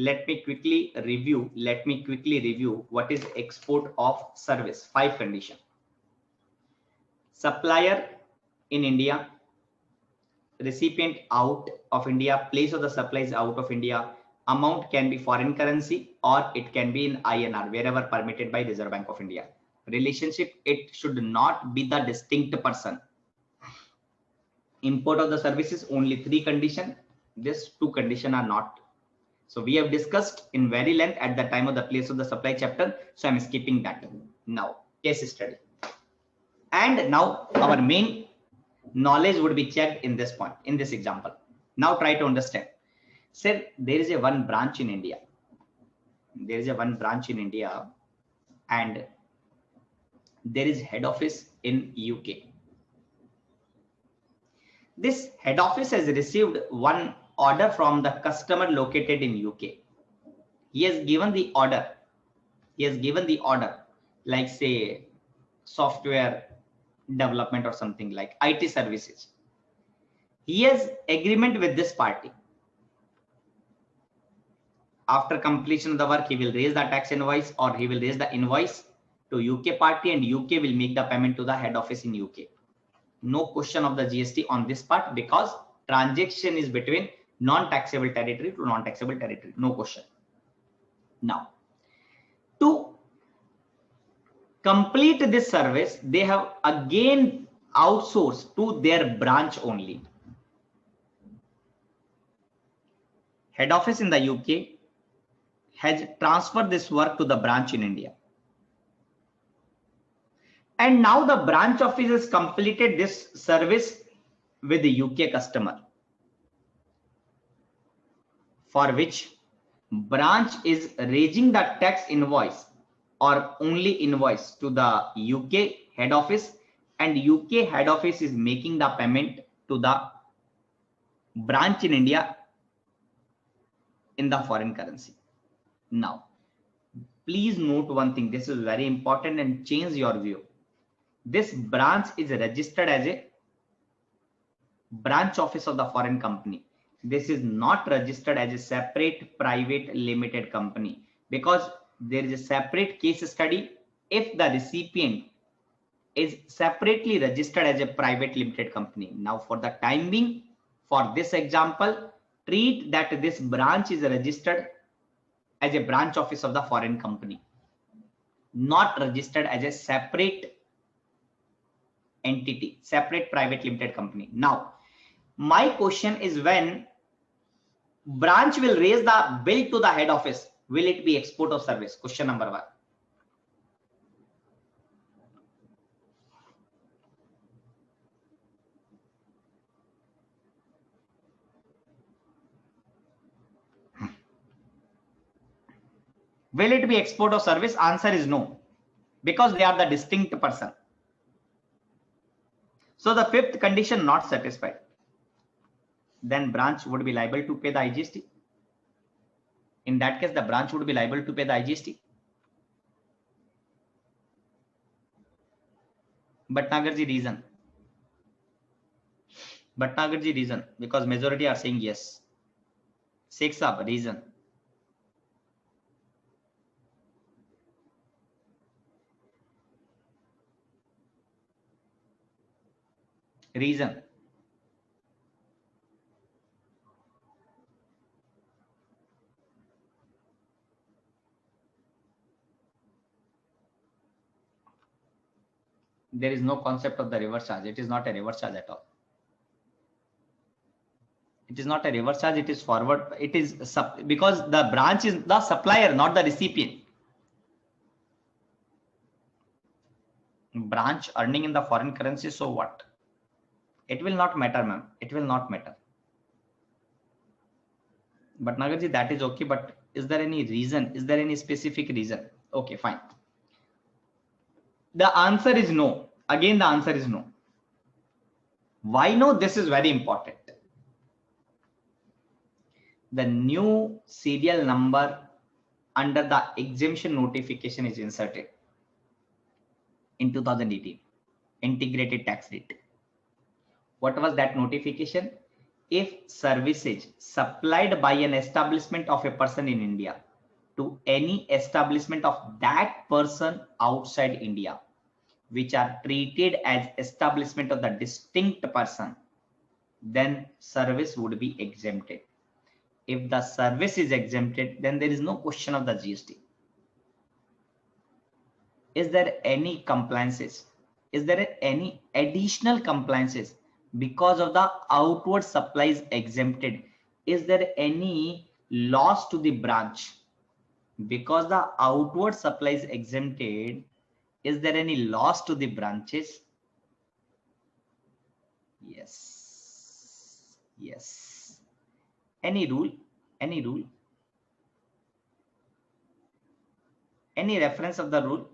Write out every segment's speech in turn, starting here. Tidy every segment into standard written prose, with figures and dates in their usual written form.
let me quickly review what is export of service. 5 condition. Supplier in India, recipient out of India, place of the supply is out of India, amount can be foreign currency or it can be in INR wherever permitted by Reserve Bank of India. Relationship, it should not be the distinct person. Import of the services, only 3 condition. These 2 condition are not. So we have discussed in very length at the time of the place of the supply chapter. So I'm skipping that. Now case study. And now our main knowledge would be checked in this point, in this example. Now try to understand. Sir, there is a one branch in India. There is a one branch in India and there is head office in UK. This head office has received one order from the customer located in UK. He has given the order. Like say software development or something like IT services. He has agreement with this party. After completion of the work, he will raise the tax invoice or he will raise the invoice to UK party and UK will make the payment to the head office in UK. No question of the GST on this part because transaction is between non-taxable territory to non-taxable territory. No question. Now, to complete this service, they have again outsourced to their branch only. Head office in the UK has transferred this work to the branch in India. And now the branch office has completed this service with the UK customer, for which branch is raising the tax invoice or only invoice to the UK head office, and UK head office is making the payment to the branch in India in the foreign currency. Now, please note one thing. This is very important and change your view. This branch is registered as a branch office of the foreign company. This is not registered as a separate private limited company because there is a separate case study if the recipient is separately registered as a private limited company. Now for the time being, for this example, treat that this branch is registered as a branch office of the foreign company, not registered as a separate entity, separate private limited company. Now, my question is, when branch will raise the bill to the head office, will it be export of service? Question number 1. Will it be export of service? Answer is no, because they are the distinct person. So the 5th condition not satisfied. Then branch would be liable to pay the IGST. In that case, the branch would be liable to pay the IGST. Bhatnagarji reason. Bhatnagarji reason, because majority are saying yes. Sheikh Saab reason. Reason. There is no concept of the reverse charge. It is not a reverse charge at all. It is not a reverse charge. It is forward. It is because the branch is the supplier, not the recipient. Branch earning in the foreign currency. So what? It will not matter, ma'am. It will not matter. But Nagarji, that is okay. But is there any reason? Is there any specific reason? Okay, fine. The answer is no. Again, the answer is no. Why no? This is very important. The new serial number under the exemption notification is inserted in 2018, integrated tax rate. What was that notification? if services supplied by an establishment of a person in India to any establishment of that person outside India, which are treated as establishment of the distinct person, then service would be exempted. If the service is exempted, then there is no question of the GST. Is there any compliances? Is there any additional compliances because of the outward supplies exempted? Is there any loss to the branch because the outward supplies exempted? Is there any loss to the branches? Yes. Yes. Any rule? Any rule? Any reference of the rule?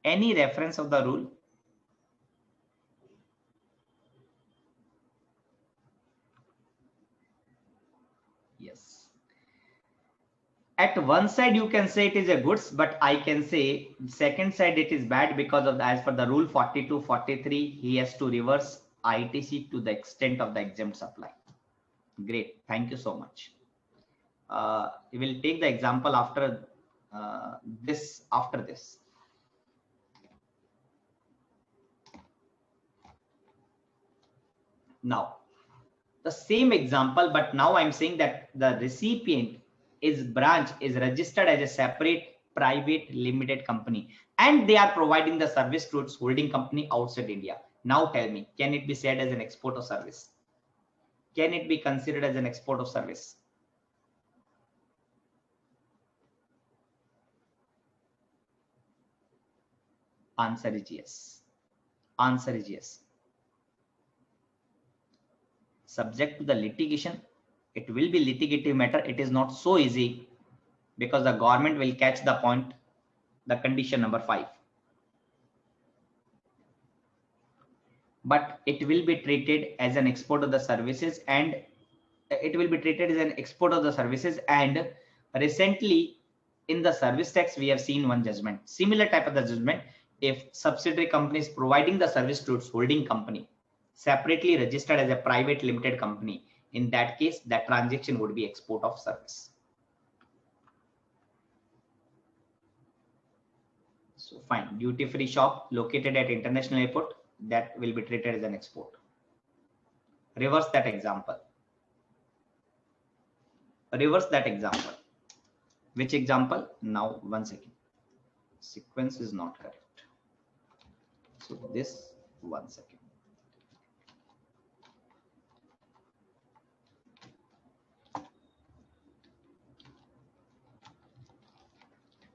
Any reference of the rule? Yes. At one side you can say it is a goods, but I can say second side it is bad because of the, as per the rule 4243, he has to reverse ITC to the extent of the exempt supply. Great, thank you so much. We will take the example after this. Now the same example, but now I'm saying that the recipient is branch is registered as a separate private limited company and they are providing the service to its holding company outside India. Now tell me, can it be said as an export of service? Can it be considered as an export of service? Answer is yes. Answer is yes. Subject to the litigation, it will be litigative matter. It is not so easy because the government will catch the point, the condition number 5. But it will be treated as an export of the services and recently in the service tax we have seen one judgment, similar type of the judgment. If subsidiary company is providing the service to its holding company separately registered as a private limited company, in that case that transaction would be export of service. So fine, duty free shop located at international airport, that will be treated as an export. Reverse that example. Reverse that example. Which example? Now, one second. Sequence is not correct. So this, one second.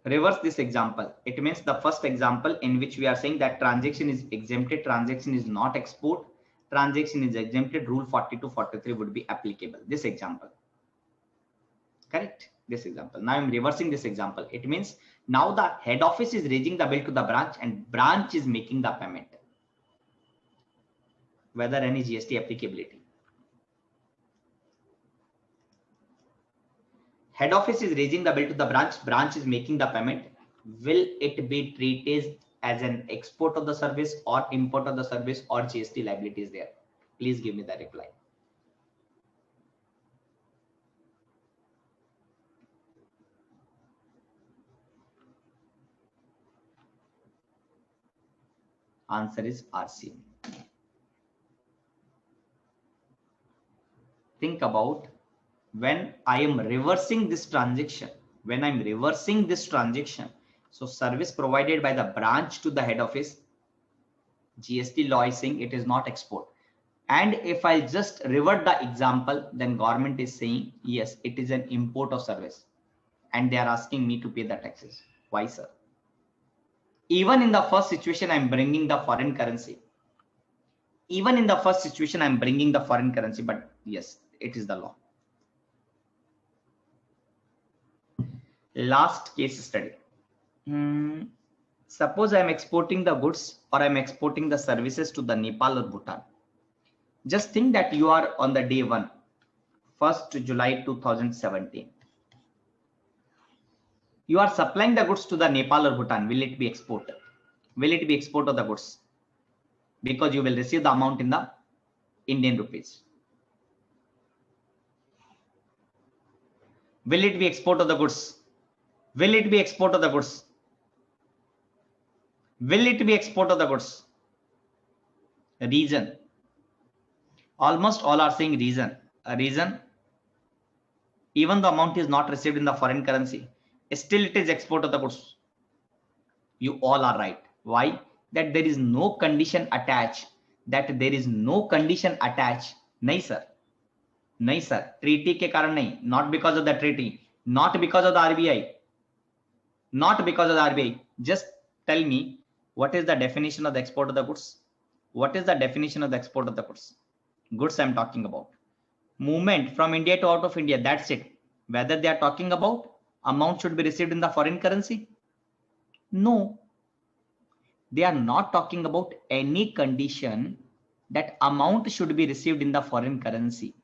Reverse this example. It means the first example in which we are saying that transaction is exempted, transaction is not export, transaction is exempted, rule 4243 would be applicable. This example. Correct? This example. Now I'm reversing this example. It means now the head office is raising the bill to the branch and branch is making the payment. Whether any GST applicability. Head office is raising the bill to the branch, branch is making the payment. Will it be treated as an export of the service or import of the service or GST liability is there? Please give me the reply. Answer is RC. Think about when I am reversing this transaction, so service provided by the branch to the head office, GST law is saying it is not export. And if I just revert the example, then government is saying, yes, it is an import of service. And they are asking me to pay the taxes. Why, sir? Even in the first situation, I'm bringing the foreign currency. But yes, it is the law. Last case study. Suppose I'm exporting the goods or I'm exporting the services to the Nepal or Bhutan. Just think that you are on the day 1, 1st July 2017. You are supplying the goods to the Nepal or Bhutan. Will it be export? Will it be export of the goods? Because you will receive the amount in the Indian rupees. Will it be export of the goods? Will it be export of the goods? Will it be export of the goods? Reason. Almost all are saying reason. A reason, even the amount is not received in the foreign currency, still it is export of the goods. You all are right. Why? That there is no condition attached. That there is no condition attached. नहीं sir. नहीं sir. Treaty के कारण नहीं. Not because of the treaty. Not because of the RBI. Not because of the RBI. Just tell me, what is the definition of the export of the goods? What is the definition of the export of the goods? Goods I'm talking about. Movement from India to out of India. That's it. Whether they are talking about amount should be received in the foreign currency? No. They are not talking about any condition that amount should be received in the foreign currency.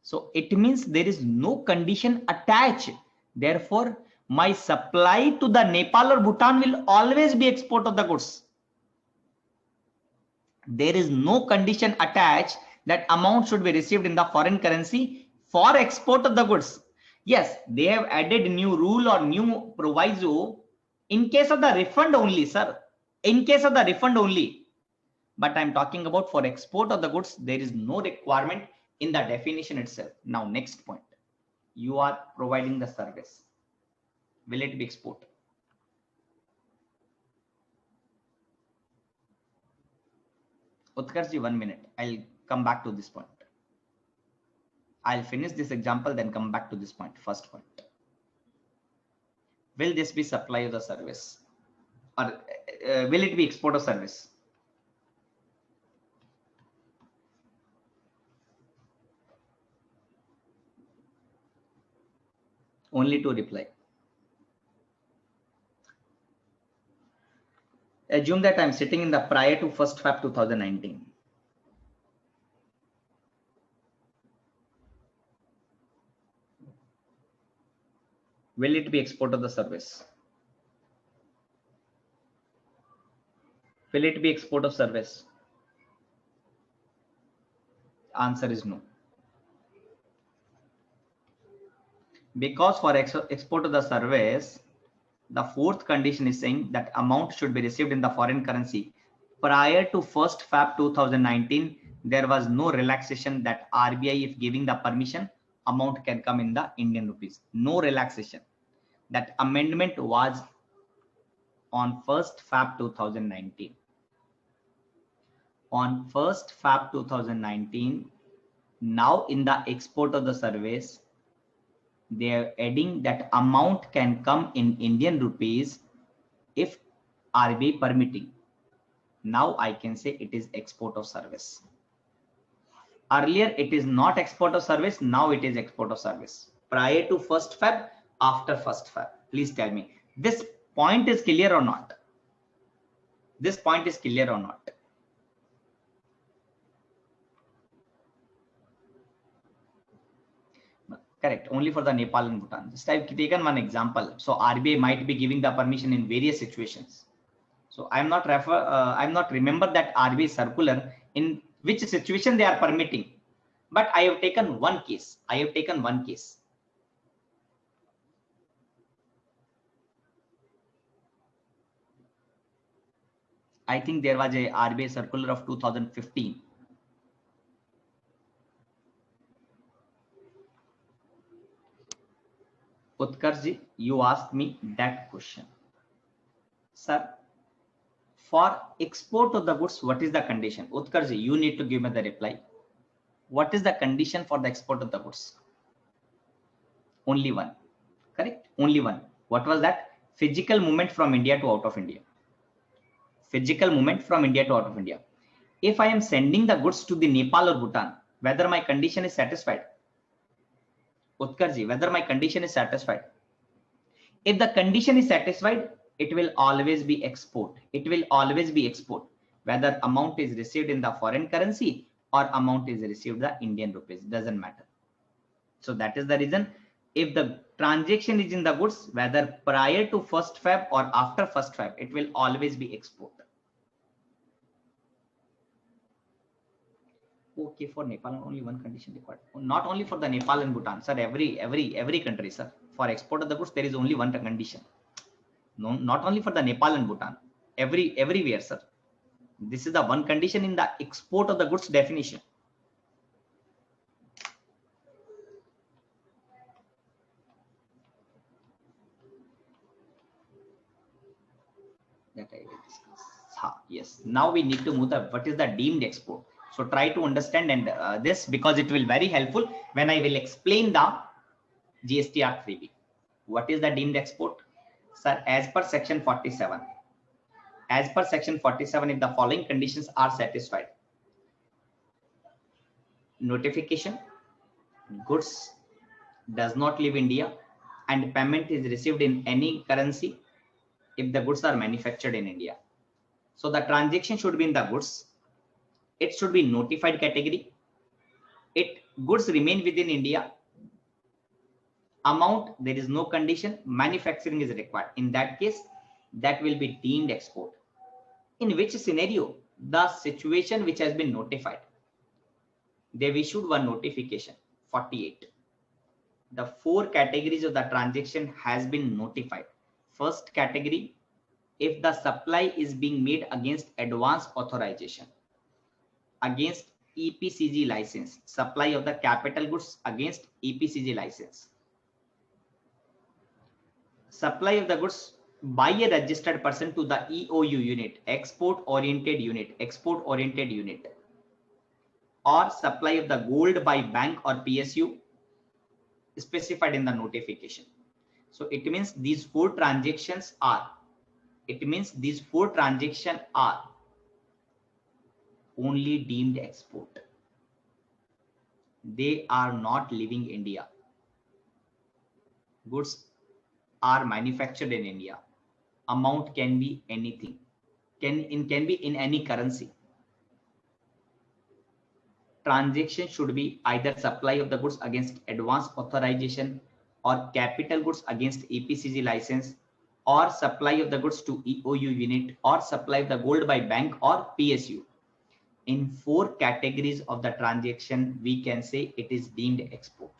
So it means there is no condition attached. Therefore, my supply to the Nepal or Bhutan will always be export of the goods. There is no condition attached that amount should be received in the foreign currency for export of the goods. Yes, they have added new rule or new proviso in case of the refund only, sir. In case of the refund only. But I'm talking about for export of the goods, there is no requirement in the definition itself. Now, next point. You are providing the service. Will it be export? Utkarji, 1 minute. I'll come back to this point. I'll finish this example, then come back to this point. First point. Will this be supply of the service? Or will it be export of service? Only to reply. Assume that I'm sitting in the prior to 1st Feb 2019. Will it be export of the service? Will it be export of service? Answer is no. Because for export of the service, the fourth condition is saying that amount should be received in the foreign currency. Prior to 1st Feb 2019, there was no relaxation that RBI, if giving the permission, amount can come in the Indian rupees. No relaxation. That amendment was on 1st Feb 2019. On 1st Feb 2019, now in the export of the service, they are adding that amount can come in Indian rupees if RBI permitting. Now I can say it is export of service. Earlier it is not export of service. Now it is export of service. Prior to 1st Feb, after 1st Feb. Please tell me, this point is clear or not? This point is clear or not? Correct. Only for the Nepal and Bhutan. Just I've taken one example. So RBI might be giving the permission in various situations. So I'm not remember that RBI circular in which situation they are permitting. But I have taken one case. I have taken one case. I think there was a RBI circular of 2015. Utkarji, you asked me that question. Sir, for export of the goods, what is the condition? Utkarji, you need to give me the reply. What is the condition for the export of the goods? Only one. Correct? Only one. What was that? Physical movement from India to out of India. Physical movement from India to out of India. If I am sending the goods to the Nepal or Bhutan, whether my condition is satisfied? Utkarji, whether my condition is satisfied? If the condition is satisfied, it will always be export. It will always be export. Whether amount is received in the foreign currency or amount is received the Indian rupees, doesn't matter. So that is the reason. If the transaction is in the goods, whether prior to 1st Feb or after 1st Feb, it will always be export. Okay, for Nepal, only one condition required. Not only for the Nepal and Bhutan, sir. Every country, sir. For export of the goods, there is only one condition. No, not only for the Nepal and Bhutan. Everywhere, sir. This is the one condition in the export of the goods definition. That I will discuss. Yes. Now we need to move the what is the deemed export. So try to understand and this because it will very helpful when I will explain the GSTR 3B. What is the deemed export? Sir, as per section 47. As per section 47, if the following conditions are satisfied: notification, goods does not leave India, and payment is received in any currency if the goods are manufactured in India. So the transaction should be in the goods. It should be notified category. Goods remain within India. Amount, there is no condition. Manufacturing is required. In that case, that will be deemed export. In which scenario? The situation which has been notified. They've issued one notification, 48. The 4 categories of the transaction has been notified. First category, if the supply is being made against advance authorization, against EPCG license, supply of the capital goods against EPCG license, supply of the goods by a registered person to the EOU unit, export oriented unit, or supply of the gold by bank or PSU specified in the notification. So it means these 4 transactions are, only deemed export. They are not leaving India. Goods are manufactured in India. Amount can be anything. Can be in any currency. Transaction should be either supply of the goods against advance authorization or capital goods against EPCG license, or supply of the goods to EOU unit, or supply of the gold by bank or PSU. In 4 categories of the transaction, we can say it is deemed export.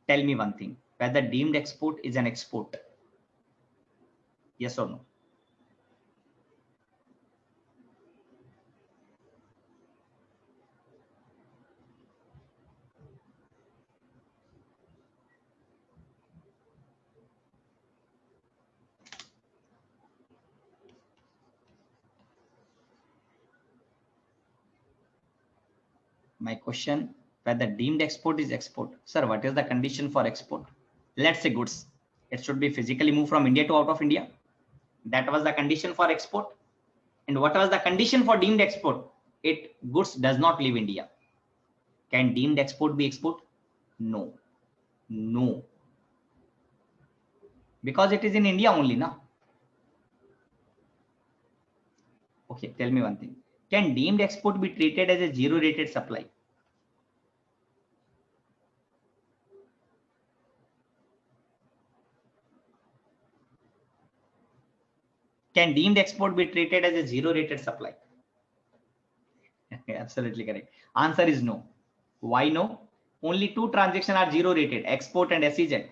Tell me one thing, whether deemed export is an export? Yes or no? My question, whether deemed export is export. Sir, what is the condition for export? Let's say goods. It should be physically moved from India to out of India. That was the condition for export. And what was the condition for deemed export? Goods does not leave India. Can deemed export be export? No. No. Because it is in India only, na? Okay, tell me one thing. Can deemed export be treated as a zero rated supply? Can deemed export be treated as a zero rated supply? Absolutely correct. Answer is no. Why no? Only 2 transactions are zero rated, export and SEZ.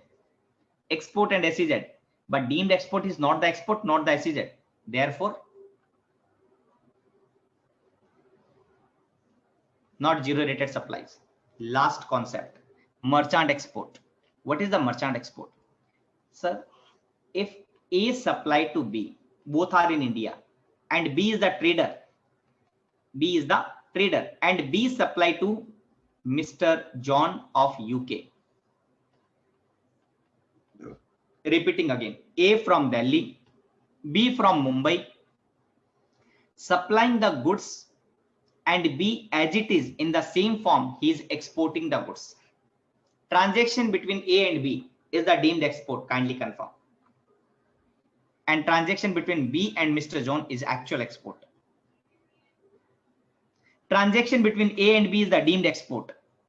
Export and SEZ. But deemed export is not the export, not the SEZ. Therefore, not zero rated supplies. Last concept, merchant export. What is the merchant export? Sir, if A supply to B, both are in India, and B is the trader, and B supply to Mr. John of UK. Repeating again, A from Delhi, B from Mumbai, supplying the goods, and B as it is in the same form, he is exporting the goods. Transaction between A and B is the deemed export, kindly confirm. And transaction between B and Mr. John is actual export. Transaction between A and B is the deemed export.